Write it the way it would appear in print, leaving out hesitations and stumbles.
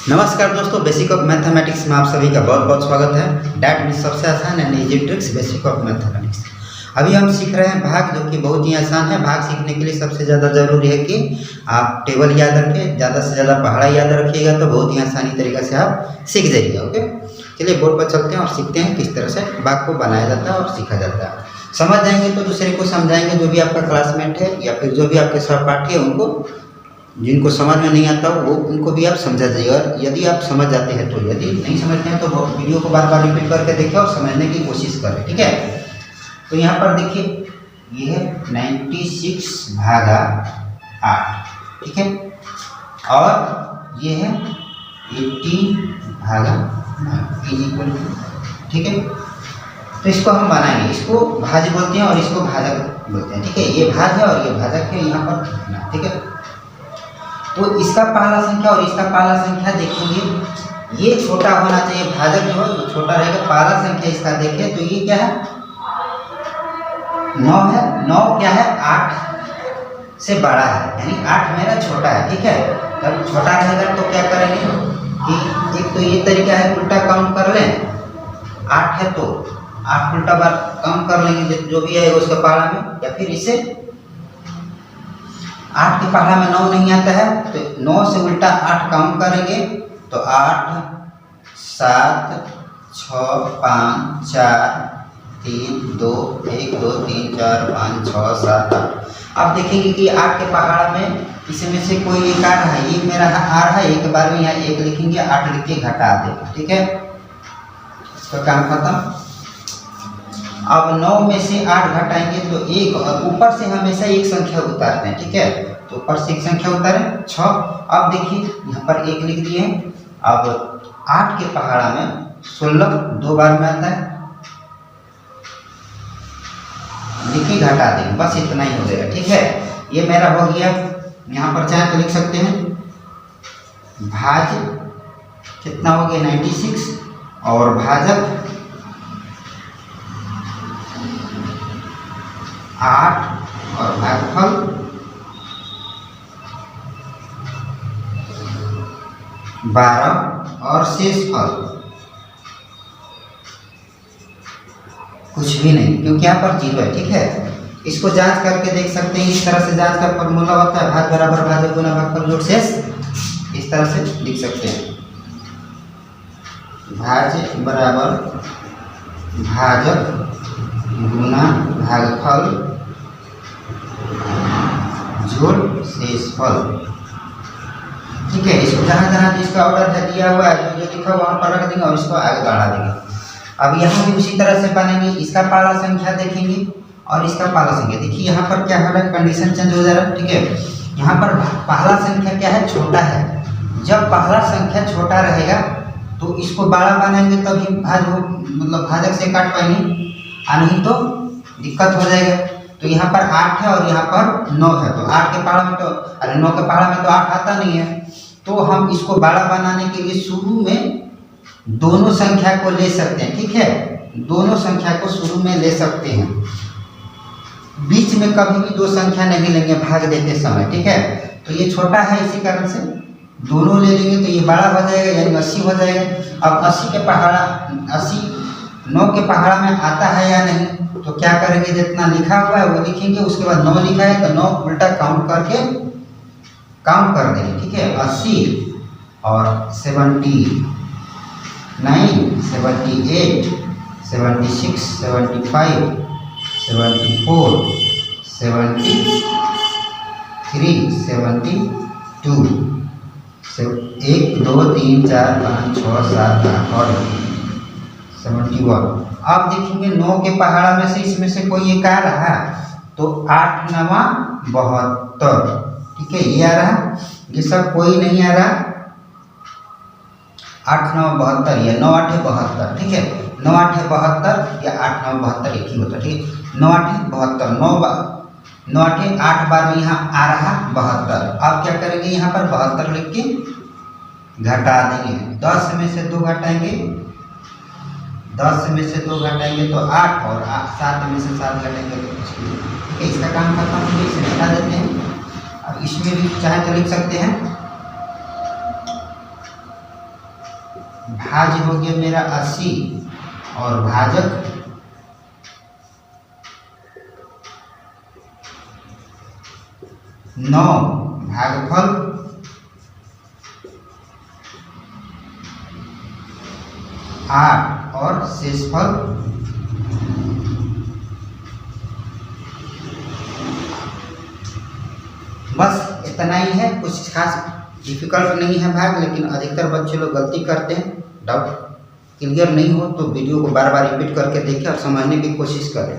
नमस्कार दोस्तों, basic of mathematics में आप सभी का बहुत बहुत स्वागत है। डैट मीन्स सबसे आसान and easy tricks basic of mathematics. अभी हम सीख रहे हैं भाग, जो कि बहुत ही आसान है। भाग सीखने के लिए सबसे ज़्यादा ज़रूरी है कि आप टेबल याद रखें, ज़्यादा से ज़्यादा पहाड़ा याद रखिएगा तो बहुत ही आसानी तरीके से आप सीख जाइएगा। ओके, चलिए बोर्ड पर चलते हैं और सीखते हैं किस तरह से भाग को बनाया जाता है और सीखा जाता है। समझ जाएंगे तो दूसरे को समझाएंगे, जो भी आपका क्लासमेट है या फिर जो भी आपके सहपाठी है उनको, जिनको समझ में नहीं आता वो उनको भी आप समझा जाइए। और यदि आप समझ जाते हैं तो, यदि नहीं समझते हैं तो वीडियो को बार बार रिपीट करके देखें और समझने की कोशिश करें। ठीक है, तो यहाँ पर देखिए ये है 96 भागा 8, ठीक है, और ये है 80 भागा 9, ठीक है। तो इसको हम बनाएंगे, इसको भाज्य बोलते हैं और इसको भाजक बोलते हैं। ठीक है, ये भाज्य है और ये भाजक है यहाँ पर। ठीक है, तो इसका पहला संख्या और इसका पहला संख्या देखेंगे, ये छोटा होना चाहिए। भाजक जो है वो छोटा रहेगा। पहला संख्या इसका देखें तो ये क्या है, 9 है। 9 क्या है, 8 से बड़ा है, यानी 8 मेरा छोटा है। ठीक है, तब छोटा रहेगा तो क्या करेंगे कि एक तो ये तरीका है, उल्टा काउंट कर लें। 8 है तो 8 उल्टा बार काउंट कर लेंगे, जो भी आएगा उसके पहाड़ा में। या फिर इसे 8 के पहाड़ा में 9 नहीं आता है तो 9 से उल्टा 8 काउंट करेंगे तो 8, 7, 6, 5, 4, 3, 2, 1, 2, 3, 4, 5, 6, 7, 8। आप देखेंगे कि 8 के पहाड़ा में इसमें से कोई एक आ रहा है, एक मेरा आ रहा है, एक बार में यहाँ 1 लिखेंगे, 8 लिख के घटा देंगे। ठीक है, इसका काम खत्म। अब 9 में से 8 घटाएंगे तो 1, और ऊपर से हमेशा एक संख्या उतारते हैं। ठीक है, तो ऊपर से एक संख्या उतारें 6। अब देखिए यहाँ पर 1 लिख दिए। अब 8 के पहाड़ा में 16 2 बार में आता है, लिखिए घटा देंगे, बस इतना ही हो जाएगा। ठीक है, ये मेरा हो गया। यहाँ पर चाहे तो लिख सकते हैं भाज्य कितना हो गया 96, और भाजक 8, और भागफल 12, और शेष फल कुछ भी नहीं, क्योंकि यहाँ पर 0 है। ठीक है, इसको जांच करके देख सकते हैं। इस तरह से जांच का फॉर्मूला होता है, भाग बराबर भाजक गुना भागफल जोड़ शेष। इस तरह से लिख सकते हैं, भाज्य बराबर भाजक गुना भागफल जोड़ शेषफल। ठीक है, इसको जहाँ जहाँ जिसका ऑर्डर है दिया हुआ है, जो लिखा हुआ वहाँ पर रख देंगे और इसको आगे बढ़ा देंगे। अब यहाँ भी उसी तरह से बनेंगे। इसका पहला संख्या देखेंगे और इसका पहला संख्या देखिए, यहाँ पर क्या हो रहा है, कंडीशन चेंज हो जा रहा है। ठीक है, यहाँ पर पहला संख्या क्या है, छोटा है। जब पहला संख्या छोटा रहेगा तो इसको बड़ा बनाएंगे तभी भाज हो, मतलब भाजक से काट पाएंगे, नहीं तो दिक्कत हो जाएगा। तो यहाँ पर 8 है और यहाँ पर 9 है, तो 8 के पहाड़ा में तो 9 के पहाड़ा में तो 8 आता नहीं है। तो हम इसको बड़ा बनाने के लिए शुरू में दोनों संख्या को ले सकते हैं। ठीक है, दोनों संख्या को शुरू में ले सकते हैं, बीच में कभी भी दो संख्या नहीं लेंगे भाग देते समय। ठीक है, तो ये छोटा है, इसी कारण से दोनों ले लेंगे तो ये बड़ा हो जाएगा, यानी 80 हो जाएगा। अब 80 के पहाड़ा 80 9 के पहाड़ा में आता है या नहीं, तो क्या करेंगे, जितना लिखा हुआ है वो लिखेंगे, उसके बाद 9 लिखा है तो 9 उल्टा काउंट करके काउंट कर देंगे। ठीक है, 80 और 79, 78, 76, 75, 74, 73, 72, 1, 2, 3, 4, 5, 6, 7, 8 और 71। आप देखेंगे 9 के पहाड़ा में से इसमें से कोई एक आ रहा तो 8 9 72। ठीक है, ये आ रहा, ये सब कोई नहीं आ रहा। 8 9 72 या 9 8 72। ठीक है, 9 8 72 या 8 9 72 एक ही होता है। ठीक है, 9 8 72, 9 8 8 बार में यहाँ आ रहा 72। आप क्या करेंगे, यहाँ पर 72 लिख के घटा देंगे। 10 में से 2 घटाएंगे, 10 में से 2 घटाएंगे तो 8, और 7 में से 7 घटाएंगे तो 6। ठीक है, इसका काम खत्म हो गया, इसे घटा देते हैं। अब इसमें भी चाहे तो लिख सकते हैं भाज्य हो गया मेरा 80 और भाजक 9, भागफल 8 और शेषफल 8। बस इतना ही है, कुछ खास डिफिकल्ट नहीं है भाग, लेकिन अधिकतर बच्चे लोग गलती करते हैं। डाउट क्लियर नहीं हो तो वीडियो को बार बार रिपीट करके देखें और समझने की कोशिश करें।